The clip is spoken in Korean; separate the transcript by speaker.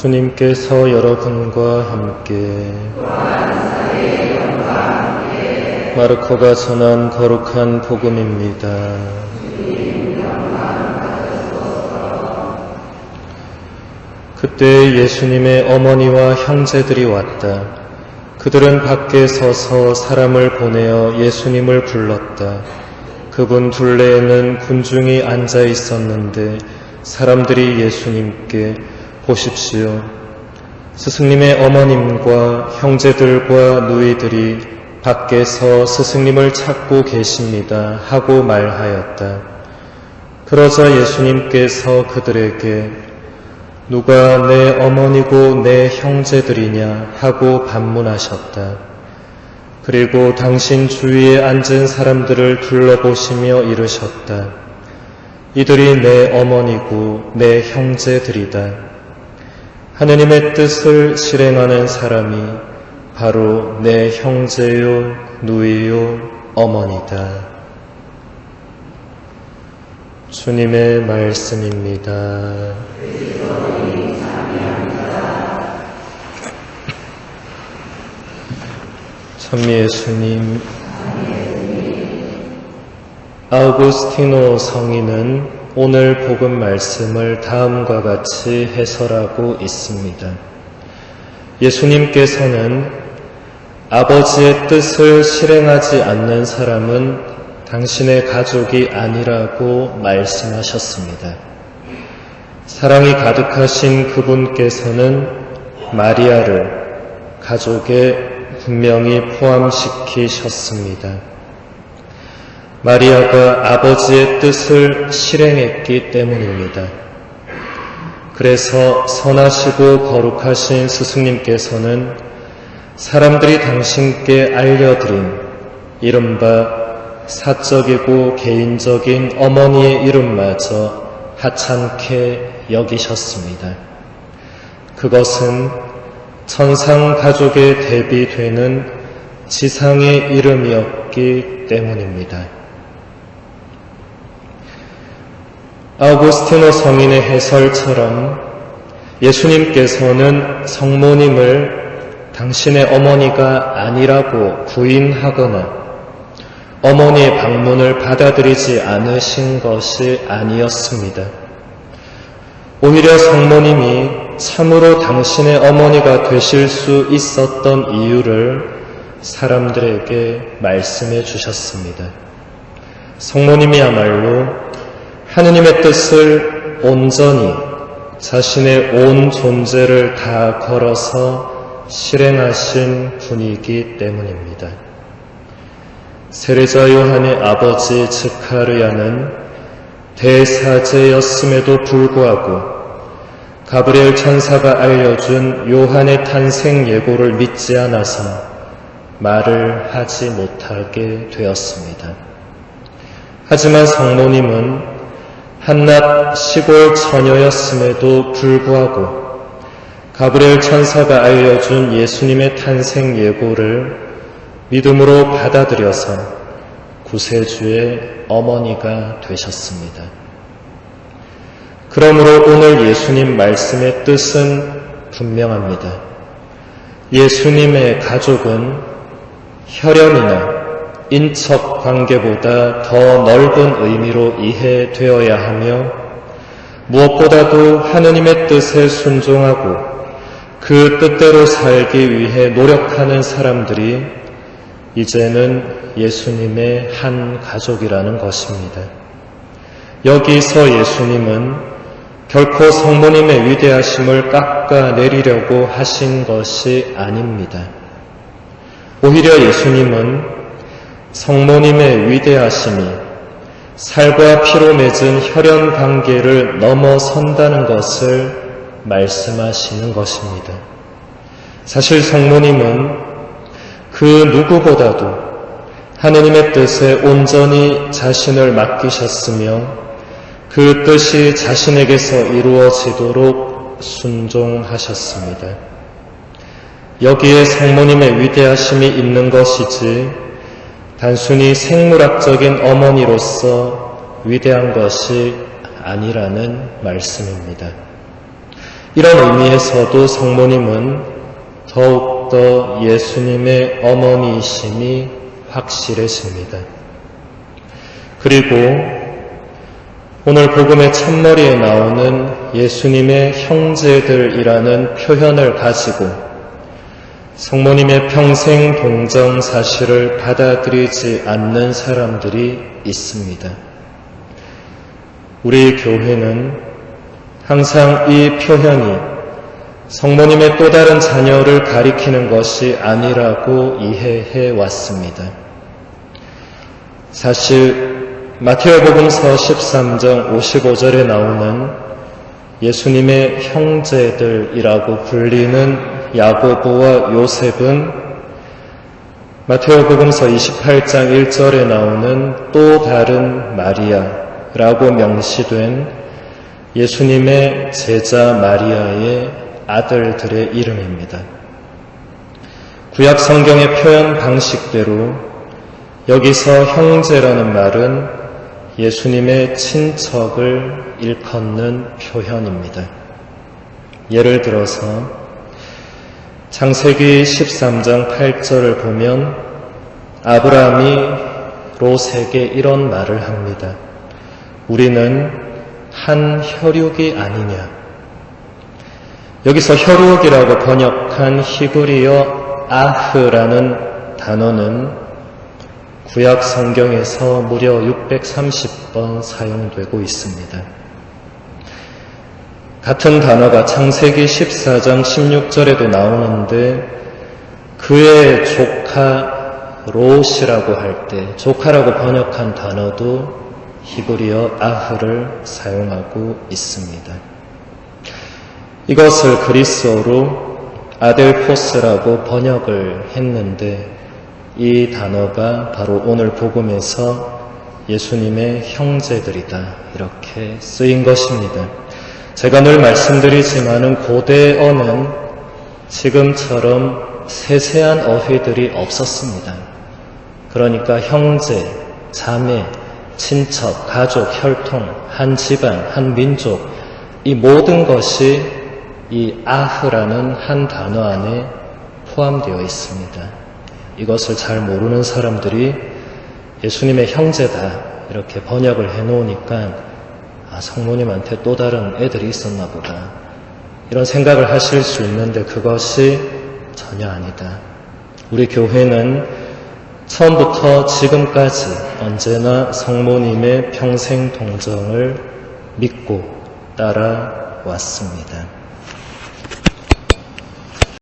Speaker 1: 주님께서 여러분과 함께 마르코가 전한 거룩한 복음입니다. 그때 예수님의 어머니와 형제들이 왔다. 그들은 밖에 서서 사람을 보내어 예수님을 불렀다. 그분 둘레에는 군중이 앉아 있었는데 사람들이 예수님께 보십시오. 스승님의 어머님과 형제들과 누이들이 밖에서 스승님을 찾고 계십니다. 하고 말하였다. 그러자 예수님께서 그들에게 누가 내 어머니고 내 형제들이냐 하고 반문하셨다. 그리고 당신 주위에 앉은 사람들을 둘러보시며 이르셨다. 이들이 내 어머니고 내 형제들이다. 하느님의 뜻을 실행하는 사람이 바로 내 형제요, 누이요, 어머니다. 주님의 말씀입니다. 찬미 예수님. 아우구스티노 성인은 오늘 복음 말씀을 다음과 같이 해설하고 있습니다. 예수님께서는 아버지의 뜻을 실행하지 않는 사람은 당신의 가족이 아니라고 말씀하셨습니다. 사랑이 가득하신 그분께서는 마리아를 가족에 분명히 포함시키셨습니다. 마리아가 아버지의 뜻을 실행했기 때문입니다. 그래서 선하시고 거룩하신 스승님께서는 사람들이 당신께 알려드린 이른바 사적이고 개인적인 어머니의 이름마저 하찮게 여기셨습니다. 그것은 천상 가족에 대비되는 지상의 이름이었기 때문입니다. 아우구스티노 성인의 해설처럼 예수님께서는 성모님을 당신의 어머니가 아니라고 부인하거나 어머니의 방문을 받아들이지 않으신 것이 아니었습니다. 오히려 성모님이 참으로 당신의 어머니가 되실 수 있었던 이유를 사람들에게 말씀해 주셨습니다. 성모님이야말로 하느님의 뜻을 온전히 자신의 온 존재를 다 걸어서 실행하신 분이기 때문입니다. 세례자 요한의 아버지 스가랴는 대사제였음에도 불구하고 가브리엘 천사가 알려준 요한의 탄생 예고를 믿지 않아서 말을 하지 못하게 되었습니다. 하지만 성모님은 한낱 시골 처녀였음에도 불구하고 가브리엘 천사가 알려준 예수님의 탄생 예고를 믿음으로 받아들여서 구세주의 어머니가 되셨습니다. 그러므로 오늘 예수님 말씀의 뜻은 분명합니다. 예수님의 가족은 혈연이나 인척 관계보다 더 넓은 의미로 이해되어야 하며 무엇보다도 하느님의 뜻에 순종하고 그 뜻대로 살기 위해 노력하는 사람들이 이제는 예수님의 한 가족이라는 것입니다. 여기서 예수님은 결코 성모님의 위대하심을 깎아내리려고 하신 것이 아닙니다. 오히려 예수님은 성모님의 위대하심이 살과 피로 맺은 혈연 관계를 넘어선다는 것을 말씀하시는 것입니다. 사실 성모님은 그 누구보다도 하느님의 뜻에 온전히 자신을 맡기셨으며 그 뜻이 자신에게서 이루어지도록 순종하셨습니다. 여기에 성모님의 위대하심이 있는 것이지 단순히 생물학적인 어머니로서 위대한 것이 아니라는 말씀입니다. 이런 의미에서도 성모님은 더욱더 예수님의 어머니이심이 확실해집니다. 그리고 오늘 복음의 첫머리에 나오는 예수님의 형제들이라는 표현을 가지고 성모님의 평생 동정 사실을 받아들이지 않는 사람들이 있습니다. 우리 교회는 항상 이 표현이 성모님의 또 다른 자녀를 가리키는 것이 아니라고 이해해 왔습니다. 사실 마태복음서 13장 55절에 나오는 예수님의 형제들이라고 불리는 야고보와 요셉은 마태복음서 28장 1절에 나오는 또 다른 마리아라고 명시된 예수님의 제자 마리아의 아들들의 이름입니다. 구약 성경의 표현 방식대로 여기서 형제라는 말은 예수님의 친척을 일컫는 표현입니다. 예를 들어서 창세기 13장 8절을 보면 아브라함이 롯에게 이런 말을 합니다. 우리는 한 혈육이 아니냐. 여기서 혈육이라고 번역한 히브리어 아흐라는 단어는 구약 성경에서 무려 630번 사용되고 있습니다. 같은 단어가 창세기 14장 16절에도 나오는데 그의 조카 롯이라고 할 때 조카라고 번역한 단어도 히브리어 아흐를 사용하고 있습니다. 이것을 그리스어로 아델포스라고 번역을 했는데 이 단어가 바로 오늘 복음에서 예수님의 형제들이다 이렇게 쓰인 것입니다. 제가 늘 말씀드리지만은 고대어는 지금처럼 세세한 어휘들이 없었습니다. 그러니까 형제, 자매, 친척, 가족, 혈통, 한 집안, 한 민족 이 모든 것이 이 아흐라는 한 단어 안에 포함되어 있습니다. 이것을 잘 모르는 사람들이 예수님의 형제다 이렇게 번역을 해놓으니까 성모님한테 또 다른 애들이 있었나 보다 이런 생각을 하실 수 있는데 그것이 전혀 아니다. 우리 교회는 처음부터 지금까지 언제나 성모님의 평생 동정을 믿고 따라왔습니다.